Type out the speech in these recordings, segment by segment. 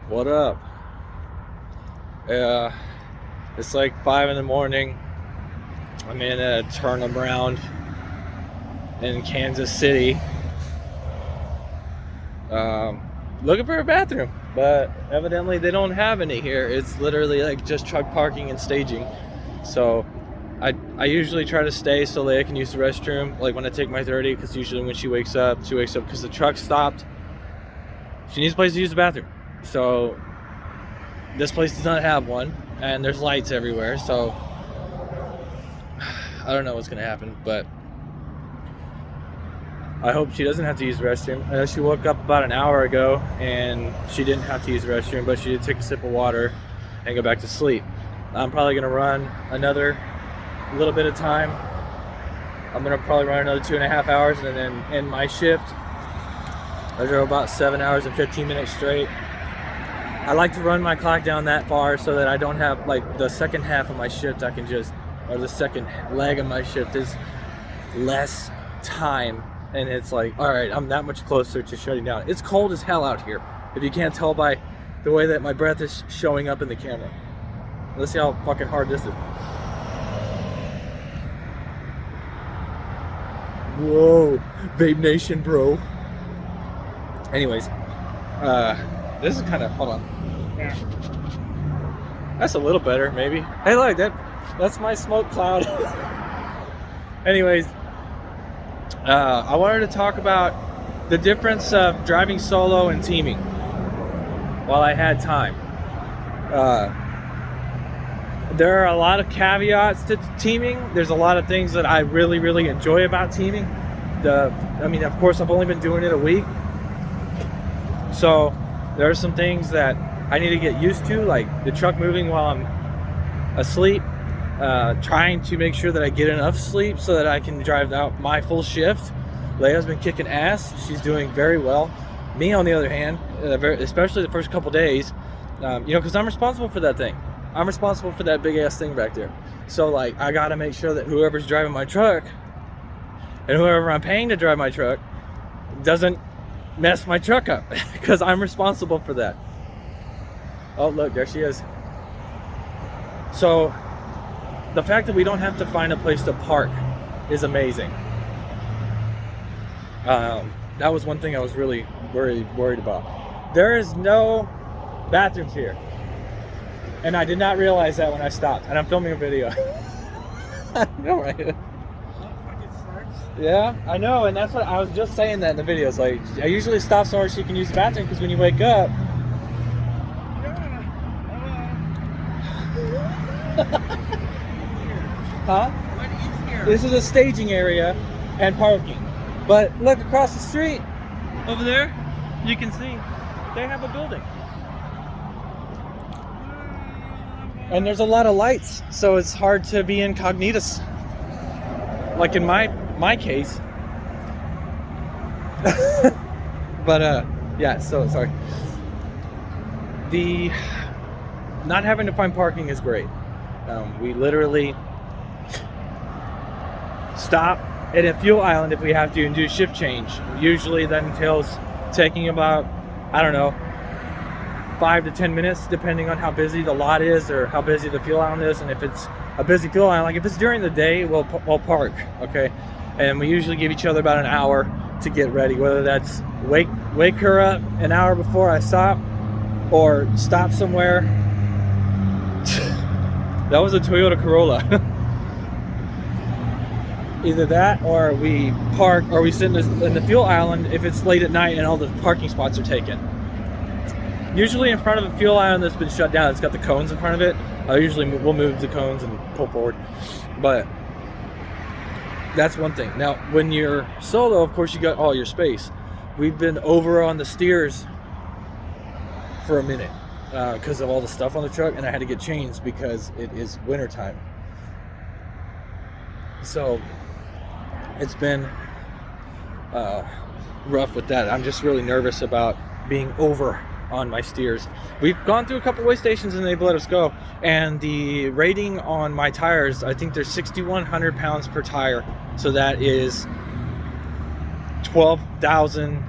What up? Uh, it's like 5 in the morning. I'm in a turnaround in Kansas City, um, looking for a bathroom, but evidently they don't have any here. It's literally like just truck parking and staging. So I usually try to stay so Leia can use the restroom, like when I take my 30, because usually when she wakes up because the truck stopped. She needs a place to use the bathroom. So this place does not have one, and there's lights everywhere, so I don't know what's gonna happen, but I hope she doesn't have to use the restroom. I know she woke up about an hour ago and she didn't have to use the restroom, but she did take a sip of water and go back to sleep. I'm probably gonna run another little bit of time. I'm gonna probably run another 2.5 hours and then end my shift. I drove about 7 hours and 15 minutes straight. I like to run my clock down that far so that I don't have, like, the second half of my shift, or the second leg of my shift is less time. And it's like, all right, I'm that much closer to shutting down. It's cold as hell out here, if you can't tell by the way that my breath is showing up in the camera. Let's see how fucking hard this is. Whoa, Vape Nation, bro. Anyways, this is kind of, hold on. Yeah. That's a little better, maybe. Hey, look, that's my smoke cloud. Anyways, I wanted to talk about the difference of driving solo and teaming while I had time. There are a lot of caveats to teaming. There's a lot of things that I really, really enjoy about teaming. Of course, I've only been doing it a week. So there are some things that I need to get used to, like the truck moving while I'm asleep, trying to make sure that I get enough sleep so that I can drive out my full shift. Leia's been kicking ass. She's doing very well. Me, on the other hand, especially the first couple days, because I'm responsible for that thing. I'm responsible for that big ass thing back there. So, like, I gotta make sure that whoever's driving my truck and whoever I'm paying to drive my truck doesn't mess my truck up, because I'm responsible for that. Oh, look, there she is. So the fact that we don't have to find a place to park is amazing. That was one thing I was really worried about. There is no bathrooms here, and I did not realize that when I stopped. And I'm filming a video. I know, right? Yeah, I know, and that's what I was just saying that in the videos. Like, I usually stop somewhere so you can use the bathroom, because when you wake up. Huh? This is a staging area and parking. But look across the street over there, you can see they have a building. And there's a lot of lights, so it's hard to be incognitus. Like in my case. But yeah, so sorry. The not having to find parking is great. We literally stop at a fuel island if we have to and do shift change. Usually that entails taking about, I don't know, 5 to 10 minutes, depending on how busy the lot is or how busy the fuel island is. And if it's a busy fuel island, like if it's during the day, we'll park, okay? And we usually give each other about an hour to get ready, whether that's wake her up an hour before I stop, or stop somewhere. That was a Toyota Corolla. Either that, or we park, or we sit in the fuel island if it's late at night and all the parking spots are taken. Usually in front of a fuel island that's been shut down, it's got the cones in front of it. We'll move the cones and pull forward. But that's one thing. Now, when you're solo, of course, you got all your space. We've been over on the steers for a minute because of all the stuff on the truck, and I had to get changed because it is wintertime. So it's been rough with that. I'm just really nervous about being over on my steers. We've gone through a couple way stations and they've let us go, and the rating on my tires, I think they're 6,100 pounds per tire, so that is 12,000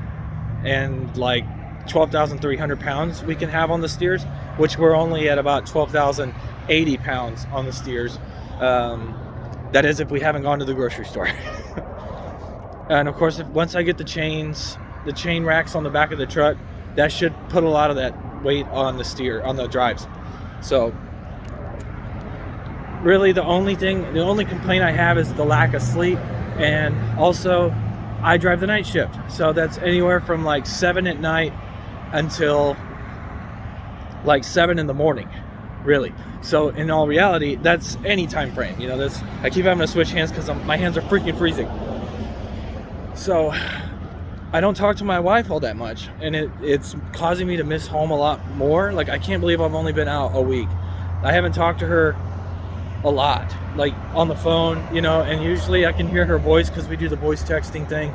and like 12,300 pounds we can have on the steers, which we're only at about 12,080 pounds on the steers. That is if we haven't gone to the grocery store. And of course, once I get the chain racks on the back of the truck, that should put a lot of that weight on the steer, on the drives. So really the only complaint I have is the lack of sleep. And also I drive the night shift, so that's anywhere from like 7 at night until like 7 in the morning, really. So in all reality, that's any time frame, you know. I keep having to switch hands because my hands are freaking freezing. So I don't talk to my wife all that much, and it's causing me to miss home a lot more. Like, I can't believe I've only been out a week. I haven't talked to her a lot, like on the phone, you know, and usually I can hear her voice because we do the voice texting thing.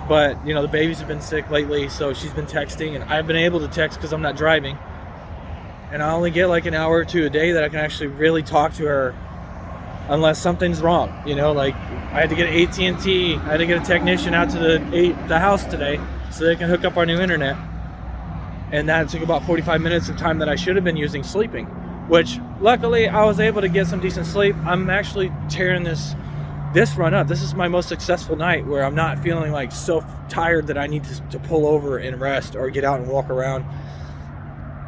But, you know, the babies have been sick lately, so she's been texting, and I've been able to text because I'm not driving. And I only get like an hour or two a day that I can actually really talk to her, unless something's wrong, you know. Like, I had to get AT&T, I had to get a technician out to the house today so they can hook up our new internet. And that took about 45 minutes of time that I should have been using sleeping, which luckily I was able to get some decent sleep. I'm actually tearing this run up. This is my most successful night where I'm not feeling like so tired that I need to pull over and rest or get out and walk around.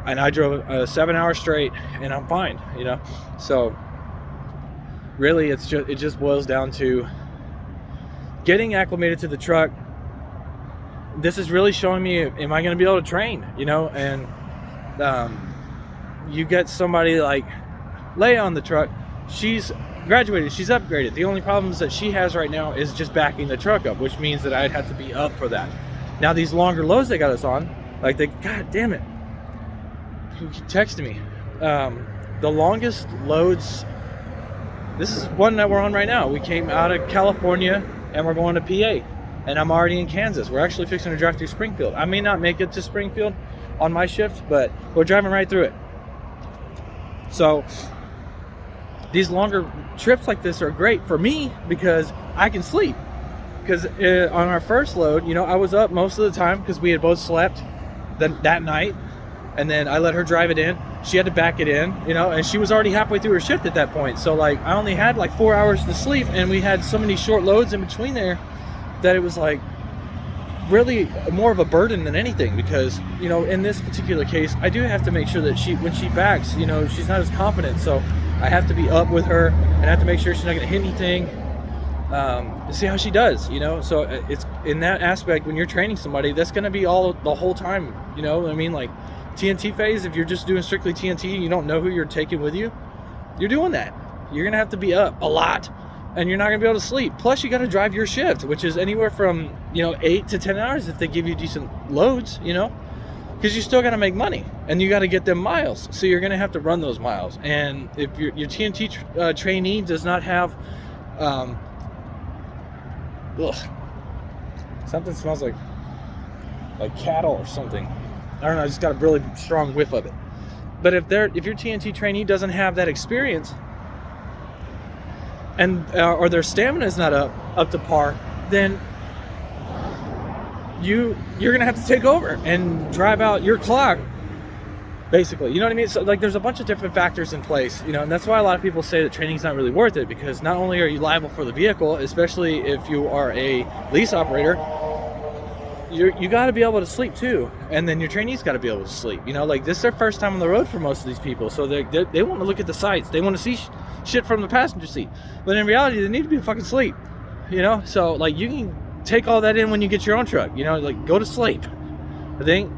And I drove 7 hours straight and I'm fine, you know. So really it just boils down to getting acclimated to the truck. This is really showing me, am I going to be able to train, you know? And you get somebody like Leia on the truck. She's graduated, she's upgraded. The only problems that she has right now is just backing the truck up, which means that I'd have to be up for that. Now these longer loads they got us on, like, god damn it, who keep texting me. The longest loads, this is one that we're on right now. We came out of California and we're going to PA, and I'm already in Kansas. We're actually fixing to drive through Springfield. I may not make it to Springfield on my shift, but we're driving right through it. So these longer trips like this are great for me because I can sleep. Because on our first load, you know, I was up most of the time because we had both slept that night, and then I let her drive it in. She had to back it in, you know, and she was already halfway through her shift at that point. So like, I only had like 4 hours to sleep, and we had so many short loads in between there that it was like really more of a burden than anything. Because, you know, in this particular case, I do have to make sure that when she backs, you know, she's not as confident. So I have to be up with her and I have to make sure she's not going to hit anything, to see how she does, you know. So it's in that aspect, when you're training somebody, that's going to be all the whole time, you know. I mean, like TNT phase, if you're just doing strictly TNT and you don't know who you're taking with you, you're doing that. You're going to have to be up a lot, and you're not going to be able to sleep. Plus, you got to drive your shift, which is anywhere from, you know, 8 to 10 hours if they give you decent loads, you know, because you still got to make money and you got to get them miles. So you're going to have to run those miles. And if your TNT trainee does not have, something smells like cattle or something. I don't know, I just got a really strong whiff of it. But if your TNT trainee doesn't have that experience, and or their stamina is not up to par, then you're gonna have to take over and drive out your clock, basically. You know what I mean? So like, there's a bunch of different factors in place, you know, and that's why a lot of people say that training's not really worth it, because not only are you liable for the vehicle, especially if you are a lease operator, you got to be able to sleep too, and then your trainees got to be able to sleep. You know, like, this is their first time on the road for most of these people, so they want to look at the sights, they want to see shit from the passenger seat, but in reality they need to be fucking asleep, you know. So like, you can take all that in when you get your own truck, you know, like, go to sleep. I think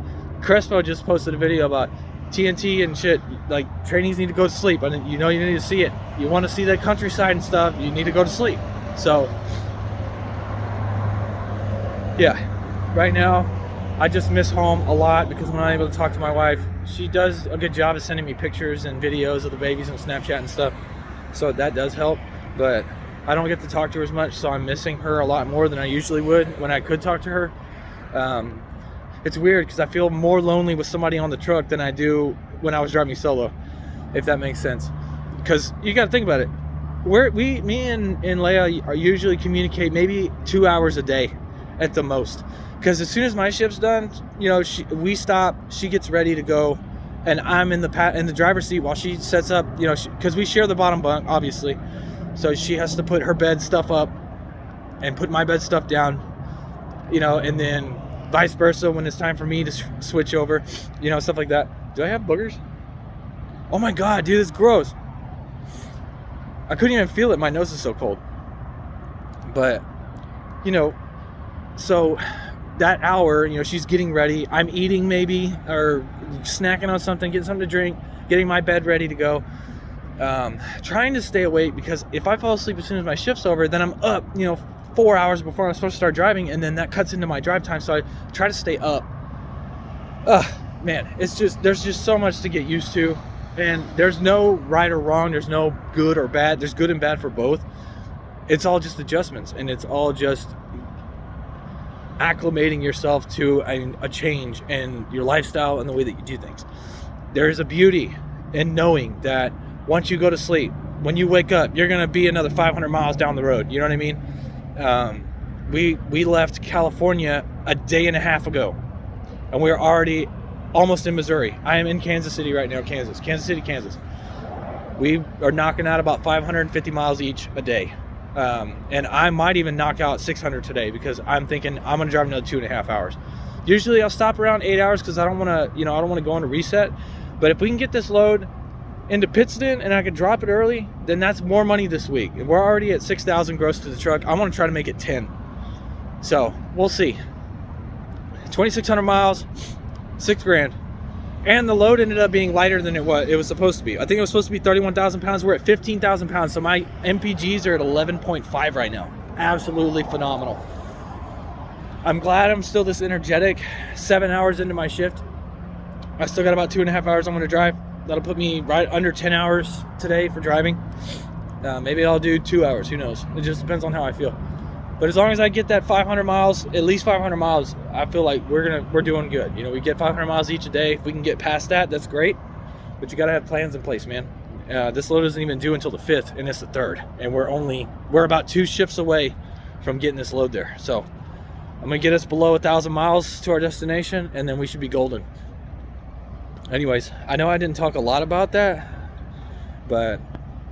Crespo just posted a video about TNT and shit, like, trainees need to go to sleep, and you know, you need to see it. You want to see that countryside and stuff, you need to go to sleep. So yeah, right now I just miss home a lot because I'm not able to talk to my wife. She does a good job of sending me pictures and videos of the babies on Snapchat and stuff, so that does help, but I don't get to talk to her as much, so I'm missing her a lot more than I usually would when I could talk to her. It's weird because I feel more lonely with somebody on the truck than I do when I was driving solo, if that makes sense. Because you got to think about it. Me and Leia are usually communicate maybe 2 hours a day, at the most. Because as soon as my shift's done, you know, we stop, she gets ready to go, and I'm in the driver's seat while she sets up, you know, because we share the bottom bunk, obviously. So she has to put her bed stuff up and put my bed stuff down, you know, and then vice versa when it's time for me to switch over, you know, stuff like that. Do I have boogers? Oh my God, dude, it's gross. I couldn't even feel it. My nose is so cold. But, you know, so that hour, you know, she's getting ready. I'm eating maybe, or snacking on something, getting something to drink, getting my bed ready to go. Trying to stay awake, because if I fall asleep as soon as my shift's over, then I'm up, you know, 4 hours before I'm supposed to start driving, and then that cuts into my drive time. So I try to stay up. Man, it's just, there's just so much to get used to, and there's no right or wrong. There's no good or bad. There's good and bad for both. It's all just adjustments, and it's all just acclimating yourself to a change in your lifestyle and the way that you do things. There's a beauty in knowing that once you go to sleep, when you wake up, you're going to be another 500 miles down the road. You know what I mean? We left California a day and a half ago, and we're already almost in Missouri. I am in Kansas City right now, Kansas City, Kansas. We are knocking out about 550 miles each a day. And I might even knock out 600 today, because I'm thinking I'm going to drive another 2.5 hours. Usually I'll stop around 8 hours, because I don't want to, you know, I don't want to go on a reset. But if we can get this load into Pittston and I can drop it early, then that's more money this week. We're already at 6,000 gross to the truck. I want to try to make it 10. So we'll see. 2,600 miles, $6,000. And the load ended up being lighter than it was supposed to be. I think it was supposed to be 31,000 pounds. We're at 15,000 pounds. So my MPGs are at 11.5 right now. Absolutely phenomenal. I'm glad I'm still this energetic. 7 hours into my shift. I still got about 2.5 hours I'm going to drive. That'll put me right under 10 hours today for driving. Maybe I'll do 2 hours. Who knows? It just depends on how I feel. But as long as I get that 500 miles, at least 500 miles, I feel like we're doing good. You know, we get 500 miles each a day. If we can get past that, that's great. But you got to have plans in place, man. This load isn't even due until the 5th, and it's the 3rd. And we're about 2 shifts away from getting this load there. So I'm going to get us below 1,000 miles to our destination, and then we should be golden. Anyways, I know I didn't talk a lot about that, but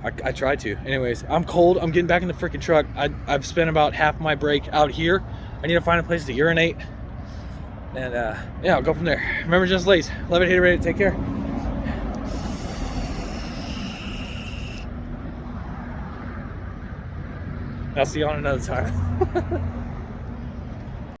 I tried to. Anyways, I'm cold. I'm getting back in the freaking truck. I've spent about half my break out here. I need to find a place to urinate. And yeah, I'll go from there. Remember, just Lace. Love it, hate it, rate it. Take care. I'll see you on another time.